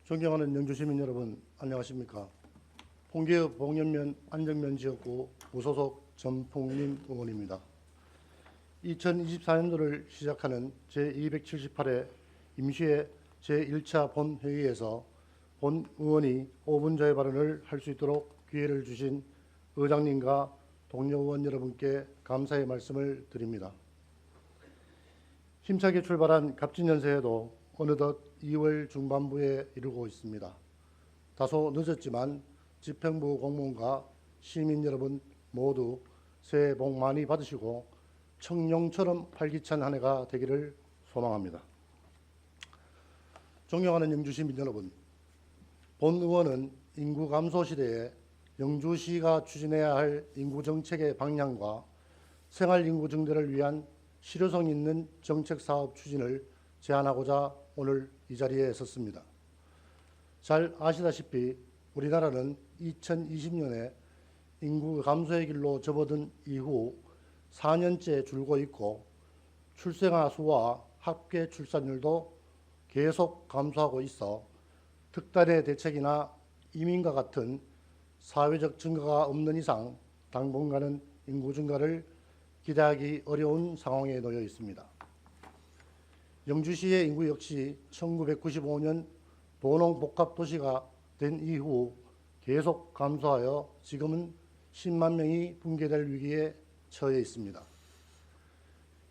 존경하는 영주시민 여러분, 안녕하십니까? 홍계읍 봉연면 안정면 지역구 무소속 전풍림 의원입니다. 2024년도를 시작하는 제278회 임시회 제1차 본회의에서 본 의원이 5분자의 발언을 할 수 있도록 기회를 주신 의장님과 동료 의원 여러분께 감사의 말씀을 드립니다. 힘차게 출발한 갑진연세에도 어느덧 2월 중반부에 이르고 있습니다. 다소 늦었지만 집행부 공무원과 시민 여러분 모두 새해 복 많이 받으시고 청룡처럼 활기찬 한 해가 되기를 소망합니다. 존경하는 영주시민 여러분, 본 의원은 인구 감소 시대에 영주시가 추진해야 할 인구 정책의 방향과 생활 인구 증대를 위한 실효성 있는 정책 사업 추진을 제안하고자 오늘 이 자리에 섰습니다. 잘 아시다시피 우리나라는 2020년에 인구 감소의 길로 접어든 이후 4년째 줄고 있고 출생아 수와 합계 출산율도 계속 감소하고 있어 특단의 대책이나 이민과 같은 사회적 증가가 없는 이상 당분간은 인구 증가를 기대하기 어려운 상황에 놓여 있습니다. 영주시의 인구 역시 1995년 도농복합도시가 된 이후 계속 감소하여 지금은 10만 명이 붕괴될 위기에 처해 있습니다.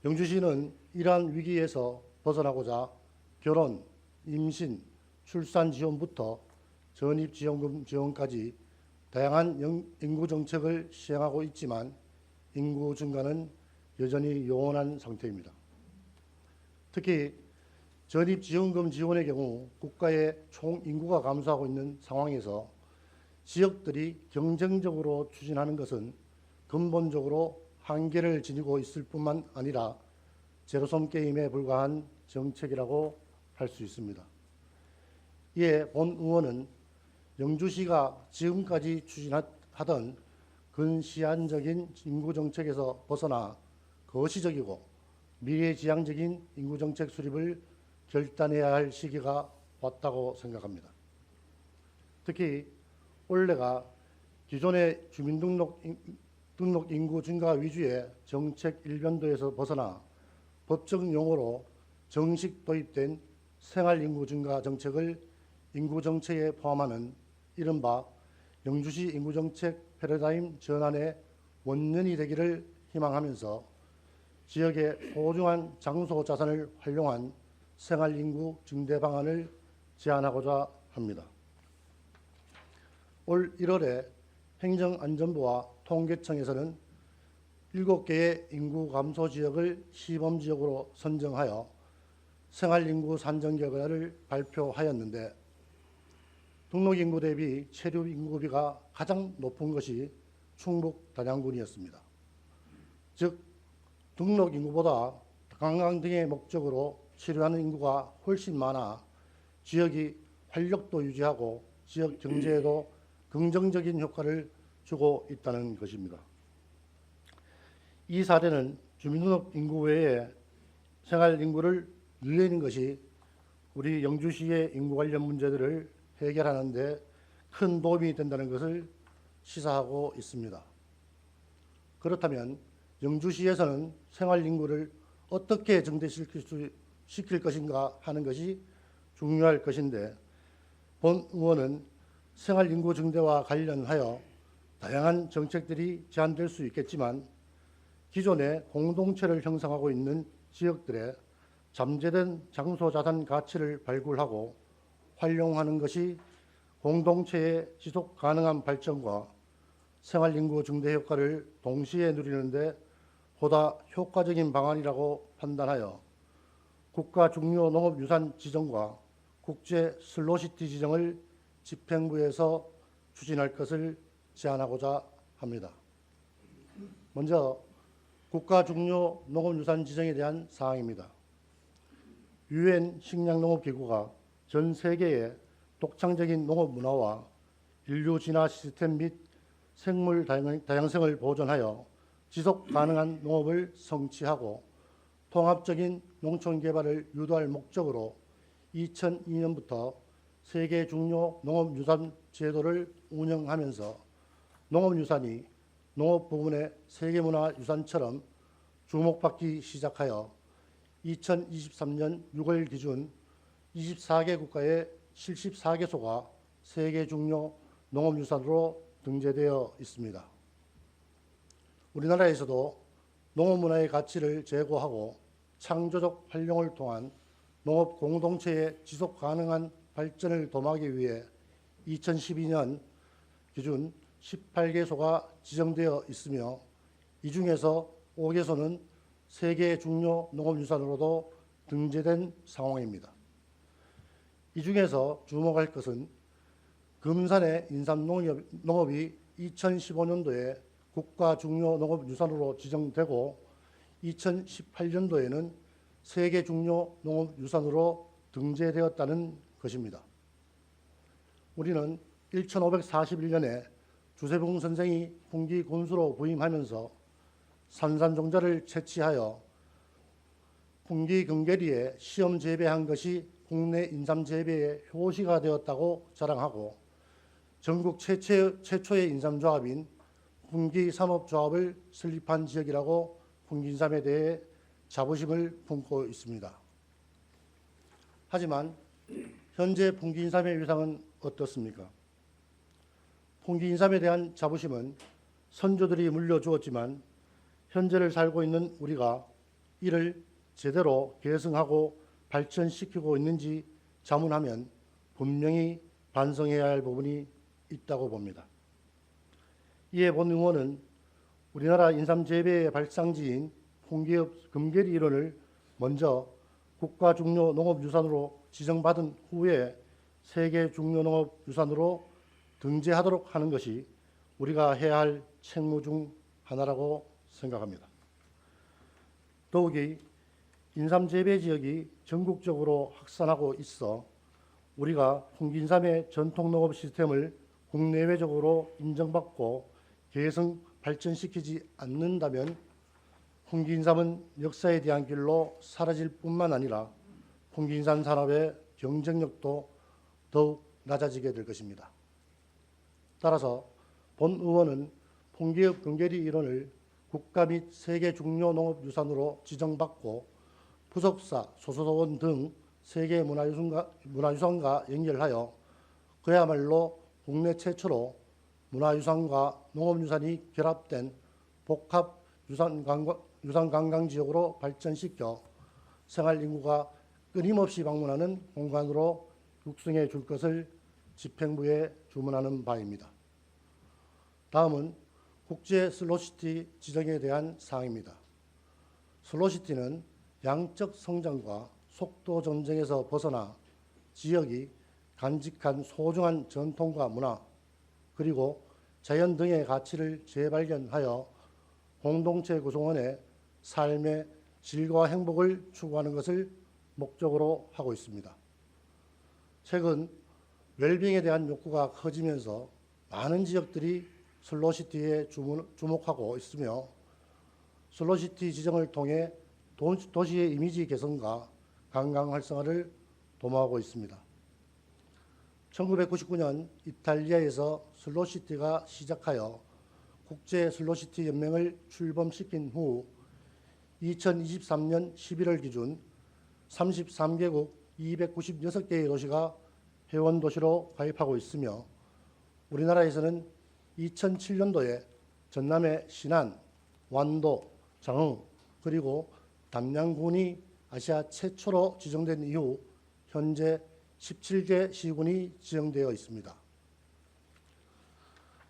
영주시는 이러한 위기에서 벗어나고자 결혼, 임신, 출산 지원부터 전입지원금 지원까지 다양한 인구 정책을 시행하고 있지만 인구 증가는 여전히 요원한 상태입니다. 특히 전입지원금 지원의 경우 국가의 총 인구가 감소하고 있는 상황에서 지역들이 경쟁적으로 추진하는 것은 근본적으로 한계를 지니고 있을 뿐만 아니라 제로섬 게임에 불과한 정책이라고 할 수 있습니다. 이에 본 의원은 영주시가 지금까지 추진하던 근시안적인 인구 정책에서 벗어나 거시적이고 미래지향적인 인구 정책 수립을 결단해야 할 시기가 왔다고 생각합니다. 특히 올해가 기존의 주민등록 인구 증가 위주의 정책 일변도에서 벗어나 법적 용어로 정식 도입된 생활인구 증가 정책을 인구 정책에 포함하는 이른바 영주시 인구정책 패러다임 전환의 원년이 되기를 희망하면서 지역의 소중한 장소 자산을 활용한 생활인구 증대 방안을 제안하고자 합니다. 올 1월에 행정안전부와 통계청에서는 7개의 인구 감소 지역을 시범지역으로 선정하여 생활인구 산정 결과를 발표하였는데 등록인구 대비 체류인구비가 가장 높은 것이 충북 단양군이었습니다. 즉 등록인구보다 관광 등의 목적으로 체류하는 인구가 훨씬 많아 지역이 활력도 유지하고 지역 경제에도 긍정적인 효과를 주고 있다는 것입니다. 이 사례는 주민등록인구 외에 생활인구를 늘리는 것이 우리 영주시의 인구 관련 문제들을 해결하는 데 큰 도움이 된다는 것을 시사하고 있습니다. 그렇다면 영주시에서는 생활인구를 어떻게 증대시킬 것인가 하는 것이 중요할 것인데 본 의원은 생활인구 증대와 관련하여 다양한 정책들이 제안될 수 있겠지만 기존에 공동체를 형성하고 있는 지역들의 잠재된 장소 자산 가치를 발굴하고 활용하는 것이 공동체의 지속 가능한 발전과 생활인구 증대 효과를 동시에 누리는 데 보다 효과적인 방안이라고 판단하여 국가 중요 농업유산 지정과 국제 슬로시티 지정을 집행부에서 추진할 것을 제안하고자 합니다. 먼저 국가 중요 농업유산 지정에 대한 사항입니다. 유엔 식량농업기구가 전 세계에 독창적인 농업 문화와 인류 진화 시스템 및 생물 다양성을 보존하여 지속 가능한 농업을 성취하고 통합적인 농촌 개발을 유도할 목적으로 2002년부터 세계 중요 농업유산 제도를 운영하면서 농업유산이 농업 부문의 세계문화유산처럼 주목받기 시작하여 2023년 6월 기준 24개 국가의 74개소가 세계 중요 농업유산으로 등재되어 있습니다. 우리나라에서도 농업문화의 가치를 제고하고 창조적 활용을 통한 농업 공동체의 지속 가능한 발전을 도모하기 위해 2012년 기준 18개소가 지정되어 있으며 이 중에서 5개소는 세계 중요 농업유산으로도 등재된 상황입니다. 이 중에서 주목할 것은 금산의 인삼농업이 2015년도에 국가 중요 농업유산으로 지정되고 2018년도에는 세계 중요 농업유산으로 등재되었다는 것입니다. 우리는 1541년에 주세붕 선생이 풍기 군수로 부임하면서 산산종자를 채취하여 풍기 금계리에 시험 재배한 것이 국내 인삼 재배의 효시가 되었다고 자랑하고 전국 최초의 인삼조합인 풍기산업조합을 설립한 지역이라고 풍기인삼에 대해 자부심을 품고 있습니다. 하지만 현재 풍기인삼의 위상은 어떻습니까? 풍기인삼에 대한 자부심은 선조들이 물려주었지만 현재를 살고 있는 우리가 이를 제대로 계승하고 발전시키고 있는지 자문하면 분명히 반성해야 할 부분이 있다고 봅니다. 이에 본 의원은 우리나라 인삼 재배의 발상지인 풍기읍 금계리 일원을 먼저 국가 중요 농업유산으로 지정받은 후에 세계 중요 농업유산으로 등재하도록 하는 것이 우리가 해야 할 책무 중 하나라고 생각합니다. 더욱이 인삼 재배 지역이 전국적으로 확산하고 있어 우리가 풍기인삼의 전통 농업 시스템을 국내외적으로 인정받고 계승 발전시키지 않는다면 풍기인삼은 역사에 대한 길로 사라질 뿐만 아니라 풍기인삼 산업의 경쟁력도 더욱 낮아지게 될 것입니다. 따라서 본 의원은 풍기읍 금계리 일원을 국가 및 세계 중요 농업유산으로 지정받고 부속사, 소소원 등 세계 문화유산과 연결하여 그야말로 국내 최초로 문화유산과 농업유산이 결합된 복합 유산관광지역으로 발전시켜 생활인구가 끊임없이 방문하는 공간으로 육성해 줄 것을 집행부에 주문하는 바입니다. 다음은 국제 슬로시티 지정에 대한 사항입니다. 슬로시티는 양적 성장과 속도 전쟁에서 벗어나 지역이 간직한 소중한 전통과 문화 그리고 자연 등의 가치를 재발견하여 공동체 구성원의 삶의 질과 행복을 추구하는 것을 목적으로 하고 있습니다. 최근 웰빙에 대한 욕구가 커지면서 많은 지역들이 슬로시티에 주목하고 있으며 슬로시티 지정을 통해 도시의 이미지 개선과 관광 활성화를 도모하고 있습니다. 1999년 이탈리아에서 슬로시티가 시작하여 국제 슬로시티 연맹을 출범시킨 후 2023년 11월 기준 33개국 296개의 도시가 회원 도시로 가입하고 있으며 우리나라에서는 2007년도에 전남의 신안, 완도, 장흥 그리고 담양군이 아시아 최초로 지정된 이후 현재 17개 시군이 지정되어 있습니다.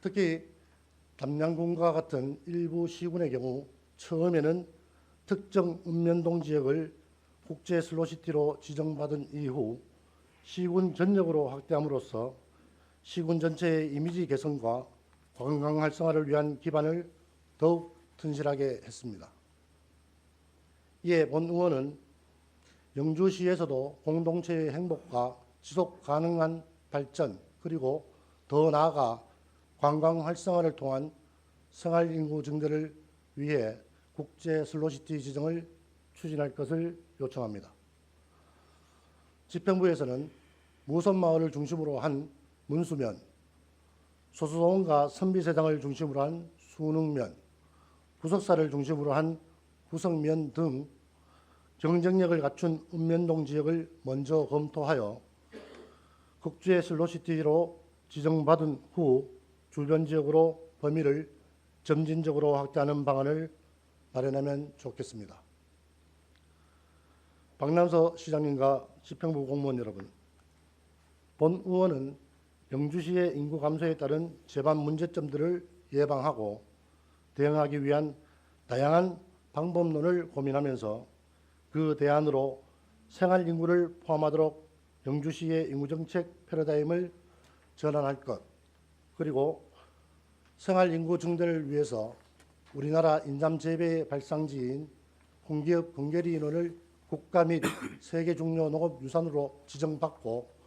특히 담양군과 같은 일부 시군의 경우 처음에는 특정 읍면동 지역을 국제 슬로시티로 지정받은 이후 시군 전역으로 확대함으로써 시군 전체의 이미지 개선과 관광 활성화를 위한 기반을 더욱 튼실하게 했습니다. 이에 본 의원은 영주시에서도 공동체의 행복과 지속 가능한 발전 그리고 더 나아가 관광 활성화를 통한 생활 인구 증대를 위해 국제 슬로시티 지정을 추진할 것을 요청합니다. 집행부에서는 무선마을을 중심으로 한 문수면, 소수동과 선비세장을 중심으로 한 순흥면, 부석사를 중심으로 한 구석면 등 경쟁력을 갖춘 읍면동 지역을 먼저 검토하여 국제 슬로시티로 지정받은 후 주변 지역으로 범위를 점진적으로 확대하는 방안을 마련하면 좋겠습니다. 박남서 시장님과 집행부 공무원 여러분, 본 의원은 영주시의 인구 감소에 따른 제반 문제점들을 예방하고 대응하기 위한 다양한 방법론을 고민하면서 그 대안으로 생활 인구를 포함하도록 영주시의 인구정책 패러다임을 전환할 것, 그리고 생활 인구 증대를 위해서 우리나라 인삼 재배 발상지인 홍기업 건계리 인원을 국가 및 세계 중요 농업 유산으로 지정받고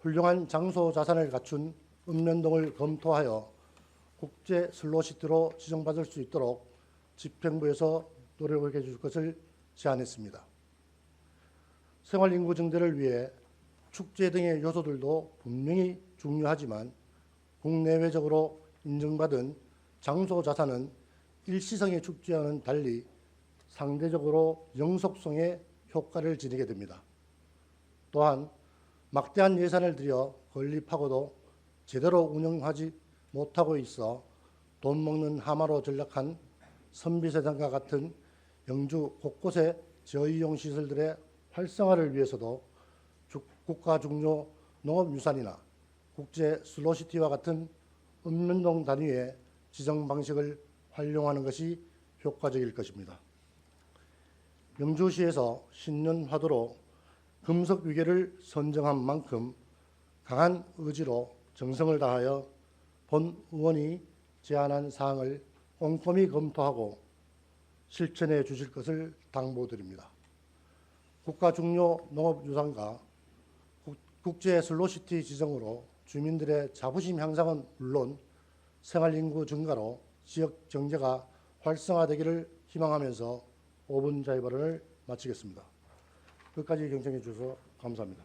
훌륭한 장소 자산을 갖춘 읍면동을 검토하여 국제 슬로시티로 지정받을 수 있도록 집행부에서 노력해 줄 것을 제안했습니다. 생활 인구 증대를 위해 축제 등의 요소들도 분명히 중요하지만 국내외적으로 인정받은 장소 자산은 일시성의 축제와는 달리 상대적으로 영속성의 효과를 지니게 됩니다. 또한 막대한 예산을 들여 건립하고도 제대로 운영하지 못하고 있어 돈 먹는 하마로 전락한 선비세장과 같은 영주 곳곳의 저이용 시설들의 활성화를 위해서도 국가 중요 농업유산이나 국제 슬로시티와 같은 읍면동 단위의 지정 방식을 활용하는 것이 효과적일 것입니다. 영주시에서 신년 화두로 금속 위계를 선정한 만큼 강한 의지로 정성을 다하여 본 의원이 제안한 사항을 꼼꼼히 검토하고 실천해 주실 것을 당부드립니다. 국가 중요 농업유산과 국제 슬로시티 지정으로 주민들의 자부심 향상은 물론 생활인구 증가로 지역 경제가 활성화되기를 희망하면서 5분 자유 발언을 마치겠습니다. 끝까지 경청해 주셔서 감사합니다.